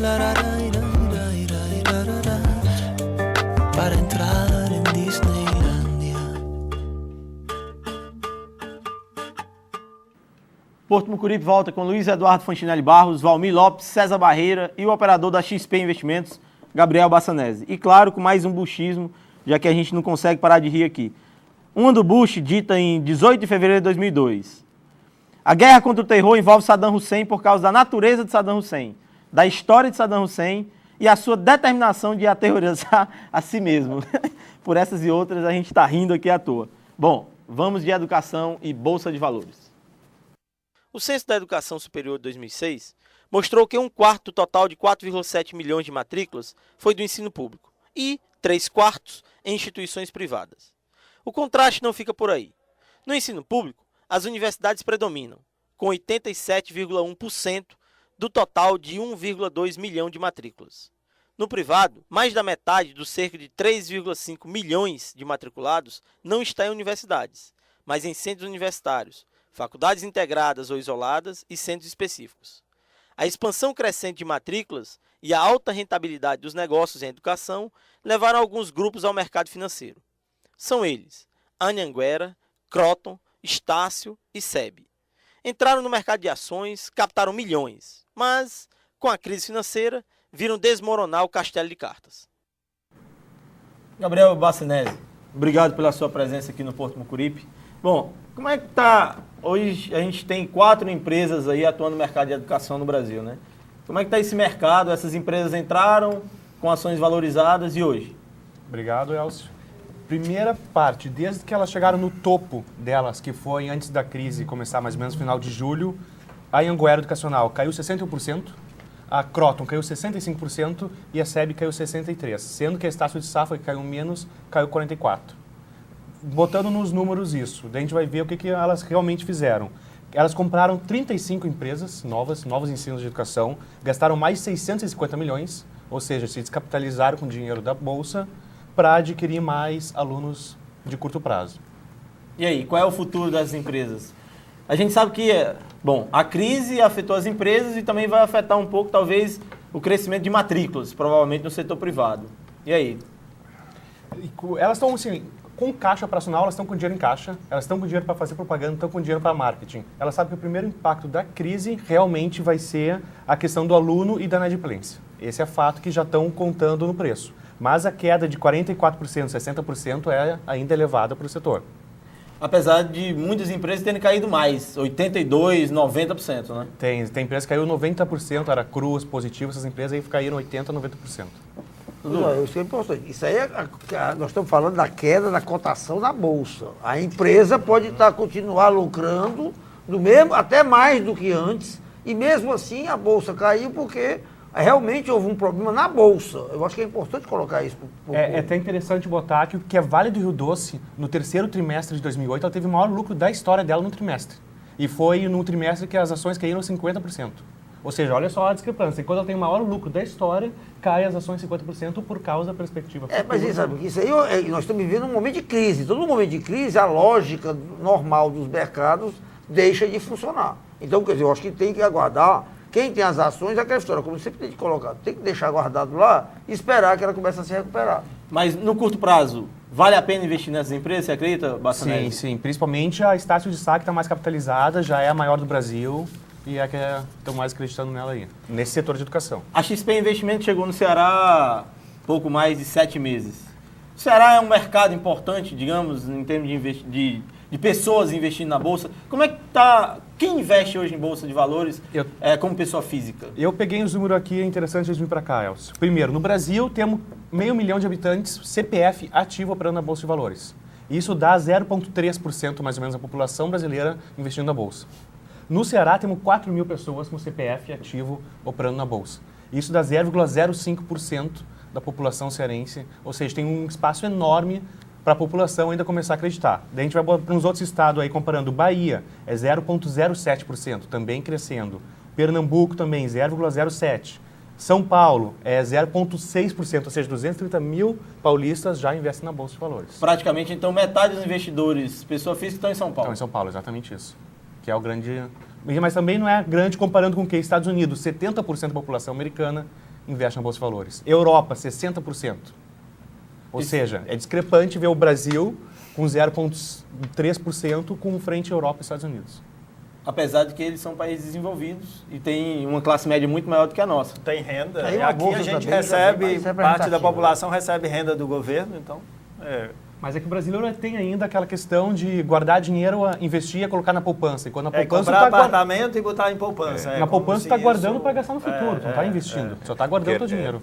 para entrar em Disneylandia. Porto Mucuripe volta com Luiz Eduardo Fantinelli Barros, Valmir Lopes, César Barreira e o operador da XP Investimentos, Gabriel Bassanese. E claro, com mais um buchismo, já que a gente não consegue parar de rir aqui. Uma do Bush, dita em 18 de fevereiro de 2002. A guerra contra o terror envolve Saddam Hussein por causa da natureza de Saddam Hussein, da história de Saddam Hussein e a sua determinação de aterrorizar a si mesmo. Por essas e outras, a gente está rindo aqui à toa. Bom, vamos de educação e Bolsa de Valores. O Censo da Educação Superior de 2006 mostrou que 1/4 do total de 4,7 milhões de matrículas foi do ensino público e 3/4 em instituições privadas. O contraste não fica por aí. No ensino público, as universidades predominam, com 87,1% do total de 1,2 milhão de matrículas. No privado, mais da metade dos cerca de 3,5 milhões de matriculados não está em universidades, mas em centros universitários, faculdades integradas ou isoladas e centros específicos. A expansão crescente de matrículas e a alta rentabilidade dos negócios em educação levaram alguns grupos ao mercado financeiro. São eles: Anhanguera, Croton, Estácio e SEB. Entraram no mercado de ações, captaram milhões, mas, com a crise financeira, viram desmoronar o castelo de cartas. Gabriel Bassanese, obrigado pela sua presença aqui no Porto Mucuripe. Bom, como é que está? Hoje a gente tem 4 empresas aí atuando no mercado de educação no Brasil, né? Como é que está esse mercado? Essas empresas entraram com ações valorizadas e hoje? Obrigado, Elcio. Primeira parte, desde que elas chegaram no topo delas, que foi antes da crise começar mais ou menos no final de julho, a Anhanguera Educacional caiu 61%, a Croton caiu 65% e a SEB caiu 63%, sendo que a Estácio de Safra, que caiu menos, caiu 44%. Botando nos números isso, daí a gente vai ver o que elas realmente fizeram. Elas compraram 35 empresas novos ensinos de educação, gastaram mais de 650 milhões, ou seja, se descapitalizaram com dinheiro da Bolsa, para adquirir mais alunos de curto prazo. E aí, qual é o futuro das empresas? A gente sabe que, a crise afetou as empresas e também vai afetar um pouco, talvez, o crescimento de matrículas, provavelmente no setor privado. E aí? Elas estão, assim, com caixa operacional, elas estão com dinheiro em caixa, elas estão com dinheiro para fazer propaganda, estão com dinheiro para marketing. Elas sabem que o primeiro impacto da crise realmente vai ser a questão do aluno e da inadimplência. Esse é fato que já estão contando no preço. Mas a queda de 44%, 60% é ainda elevada para o setor. Apesar de muitas empresas terem caído mais, 82%, 90%, né? Tem empresas que caiu 90%, Aracruz, Positivo, essas empresas aí caíram 80%, 90%. Isso é importante. Isso aí, nós estamos falando da queda da cotação na Bolsa. A empresa pode continuar lucrando do mesmo, até mais do que antes, e mesmo assim a Bolsa caiu porque realmente houve um problema na Bolsa. Eu acho que é importante colocar isso. É até interessante botar que a Vale do Rio Doce, no terceiro trimestre de 2008, ela teve o maior lucro da história dela no trimestre. E foi no trimestre que as ações caíram 50%. Ou seja, olha só a discrepância. Enquanto ela tem o maior lucro da história, cai as ações 50% por causa da perspectiva. Mas isso aí nós estamos vivendo um momento de crise. Todo momento de crise, a lógica normal dos mercados deixa de funcionar. Então, quer dizer, eu acho que tem que aguardar. Quem tem as ações é aquela história, como sempre tem que colocar, tem que deixar guardado lá e esperar que ela comece a se recuperar. Mas no curto prazo, vale a pena investir nessas empresas, você acredita, Bassanese? Sim. Principalmente a Estácio de Sá, que está mais capitalizada, já é a maior do Brasil e é que estão mais acreditando nela aí, nesse setor de educação. A XP Investimentos chegou no Ceará há pouco mais de 7 meses. O Ceará é um mercado importante, digamos, em termos de pessoas investindo na Bolsa. Como é que está? Quem investe hoje em Bolsa de Valores como pessoa física? Eu peguei os números aqui, é interessante eles vir para cá, Elcio. Primeiro, no Brasil temos 500 mil de habitantes CPF ativo operando na Bolsa de Valores. Isso dá 0,3% mais ou menos da população brasileira investindo na Bolsa. No Ceará temos 4 mil pessoas com CPF ativo operando na Bolsa. Isso dá 0,05% da população cearense, ou seja, tem um espaço enorme para a população ainda começar a acreditar. Daí a gente vai para uns outros estados aí, comparando. Bahia é 0,07%, também crescendo. Pernambuco também, 0,07%. São Paulo é 0,6%, ou seja, 230 mil paulistas já investem na Bolsa de Valores. Praticamente, então, metade dos investidores, pessoa física, estão em São Paulo. Estão em São Paulo, exatamente isso. Que é o grande... Mas também não é grande comparando com o que? Estados Unidos, 70% da população americana investe na Bolsa de Valores. Europa, 60%. Ou seja, é discrepante ver o Brasil com 0,3% com frente à Europa e Estados Unidos. Apesar de que eles são países desenvolvidos e têm uma classe média muito maior do que a nossa. Tem renda. Tem E uma aqui bolsa a gente também, recebe, mais parte da representativa. população recebe renda do governo, então... Mas é que o brasileiro tem ainda aquela questão de guardar dinheiro, investir e colocar na poupança. E quando a poupança comprar tá apartamento e botar em poupança. na poupança como está se guardando isso- para gastar no futuro, não está investindo. Só está guardando o dinheiro.